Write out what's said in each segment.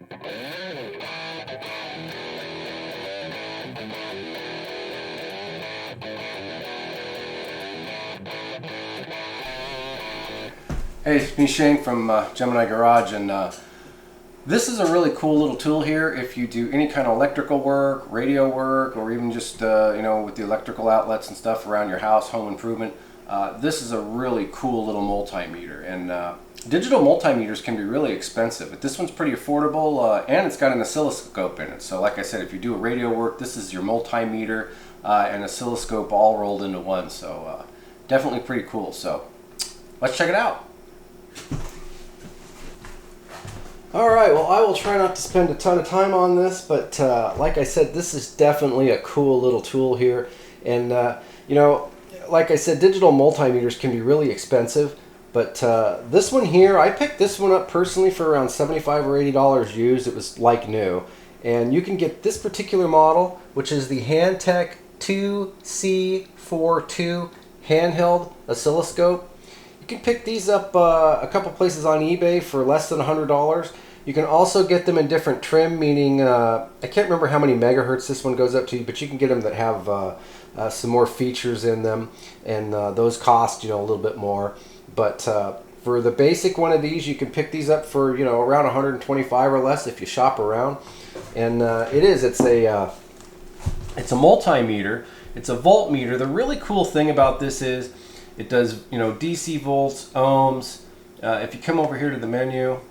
Hey, it's me Shane from Gemini Garage, and this is a really cool little tool here if you do any kind of electrical work, radio work, or even just with the electrical outlets and stuff around your house, home improvement. This is a really cool little multimeter, and digital multimeters can be really expensive, but this one's pretty affordable, and it's got an oscilloscope in it. So like I said, if you do a radio work, this is your multimeter and oscilloscope all rolled into one. So definitely pretty cool. So let's check it out. Alright, well, I will try not to spend a ton of time on this, but like I said, this is definitely a cool little tool here. And like I said, digital multimeters can be really expensive, but this one here, I picked this one up personally for around $75 or $80 used. It was like new. And you can get this particular model, which is the Hantek 2C42 handheld oscilloscope. You can pick these up a couple places on eBay for less than $100. You can also get them in different trim, meaning I can't remember how many megahertz this one goes up to, but you can get them that have some more features in them, and those cost a little bit more. But for the basic one of these, you can pick these up for around 125 or less if you shop around. And it's a multimeter. It's a voltmeter. The really cool thing about this is it does, DC volts, ohms. If you come over here to the menu,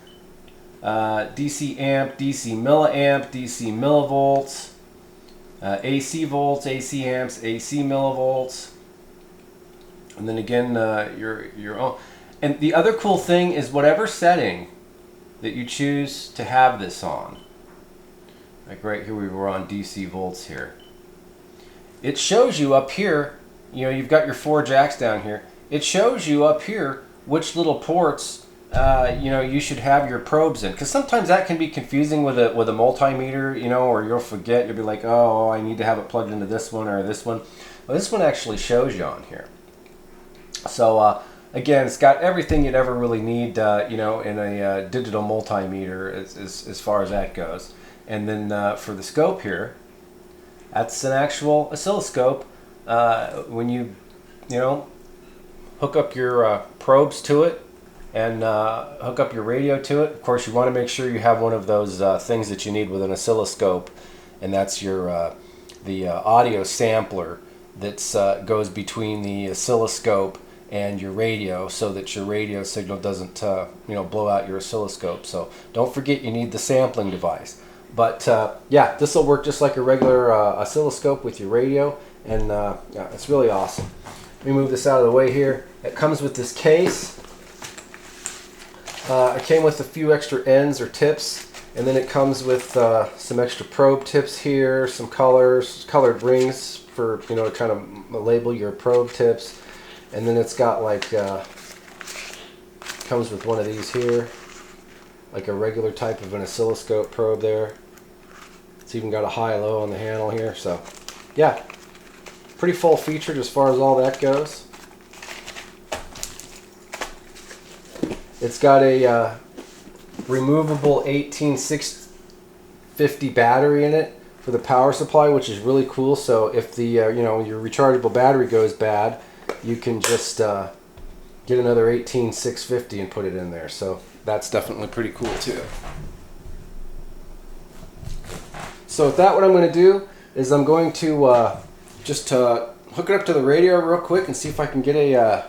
DC amp, DC milliamp, DC millivolts, AC volts, AC amps, AC millivolts, and then again your own. And the other cool thing is whatever setting that you choose to have this on. Like right here, we were on DC volts here. It shows you up here. You've got your 4 jacks down here. It shows you up here which little ports you should have your probes in, because sometimes that can be confusing with a multimeter, or you'll forget. You'll be like, oh, I need to have it plugged into this one or this one. Well, this one actually shows you on here. So again, it's got everything you'd ever really need, in a digital multimeter as far as that goes. And then for the scope here, that's an actual oscilloscope. When you hook up your probes to it and hook up your radio to it, of course you want to make sure you have one of those things that you need with an oscilloscope, and that's your the audio sampler that goes between the oscilloscope and your radio, so that your radio signal doesn't blow out your oscilloscope. So don't forget you need the sampling device. But yeah, this will work just like a regular oscilloscope with your radio, and yeah, it's really awesome. Let me move this out of the way here. It comes with this case. It came with a few extra ends or tips, and then it comes with some extra probe tips here, some colored rings for to kind of label your probe tips, and then it's got comes with one of these here, like a regular type of an oscilloscope probe there. It's even got a high-low on the handle here, so yeah, pretty full featured as far as all that goes. It's got a removable 18650 battery in it for the power supply, which is really cool. So if the your rechargeable battery goes bad, you can just get another 18650 and put it in there. So that's definitely pretty cool too. So with that, what I'm going to do is I'm going to just hook it up to the radio real quick and see if I can get a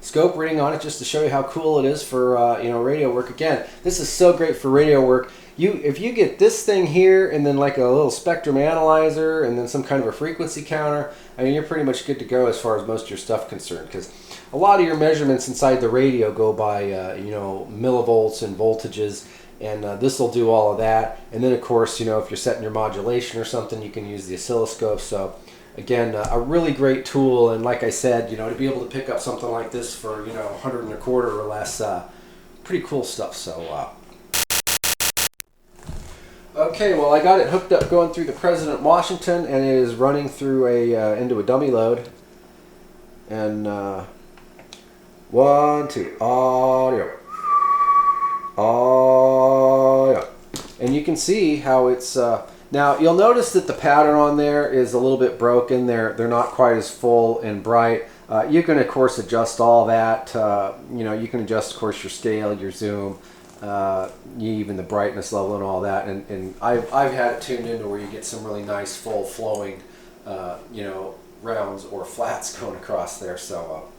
scope reading on it, just to show you how cool it is for radio work. Again, this is so great for radio work. If you get this thing here and then like a little spectrum analyzer and then some kind of a frequency counter, I mean, you're pretty much good to go as far as most of your stuff concerned, because a lot of your measurements inside the radio go by millivolts and voltages, and this will do all of that. And then of course, if you're setting your modulation or something, you can use the oscilloscope. So again, a really great tool, and like I said, to be able to pick up something like this for 100 and a quarter or less, pretty cool stuff. So okay, well, I got it hooked up going through the President Washington, and it is running through into a dummy load. And 1, 2, audio. And you can can see how it's now you'll notice that the pattern on there is a little bit broken. They're not quite as full and bright. You can of course adjust all that. You know, you can adjust of course your scale, your zoom, even the brightness level and all that. And I've had it tuned into where you get some really nice full flowing you know, rounds or flats going across there. So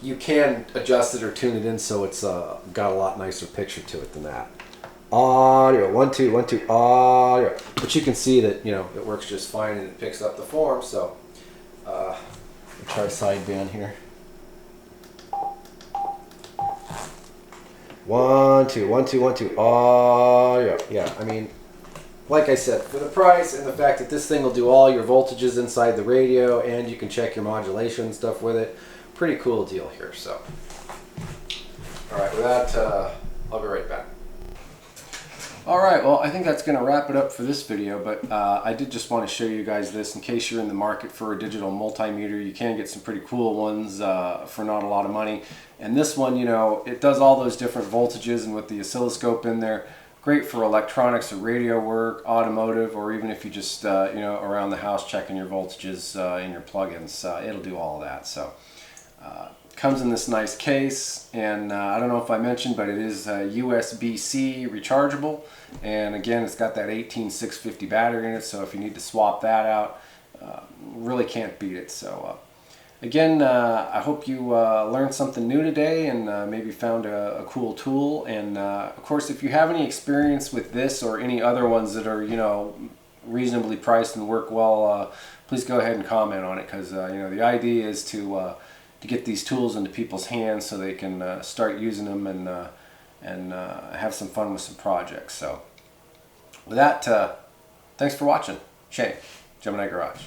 you can adjust it or tune it in so it's got a lot nicer picture to it than that. Audio, 1 2 1 2, audio. But you can see that, you know, it works just fine and it picks up the form. So we'll try sideband here. 1 2 1 2 1 2, audio. Yeah, I mean, like I said, for the price and the fact that this thing will do all your voltages inside the radio and you can check your modulation and stuff with it, pretty cool deal here. So, all right, with that, I'll be right back. All right, well, I think that's going to wrap it up for this video, but I did just want to show you guys this in case you're in the market for a digital multimeter. You can get some pretty cool ones for not a lot of money. And this one, you know, it does all those different voltages, and with the oscilloscope in there, great for electronics or radio work, automotive, or even if you just, you know, around the house checking your voltages in your plugins. It'll do all of that. So. Comes in this nice case, and I don't know if I mentioned, but it is USB-C rechargeable, and again it's got that 18650 battery in it, so if you need to swap that out, really can't beat it. So again, I hope you learned something new today and maybe found a cool tool. And of course, if you have any experience with this or any other ones that are, you know, reasonably priced and work well, please go ahead and comment on it, because you know, the idea is to get these tools into people's hands so they can start using them and have some fun with some projects. So with that, thanks for watching. Shane, Gemini Garage.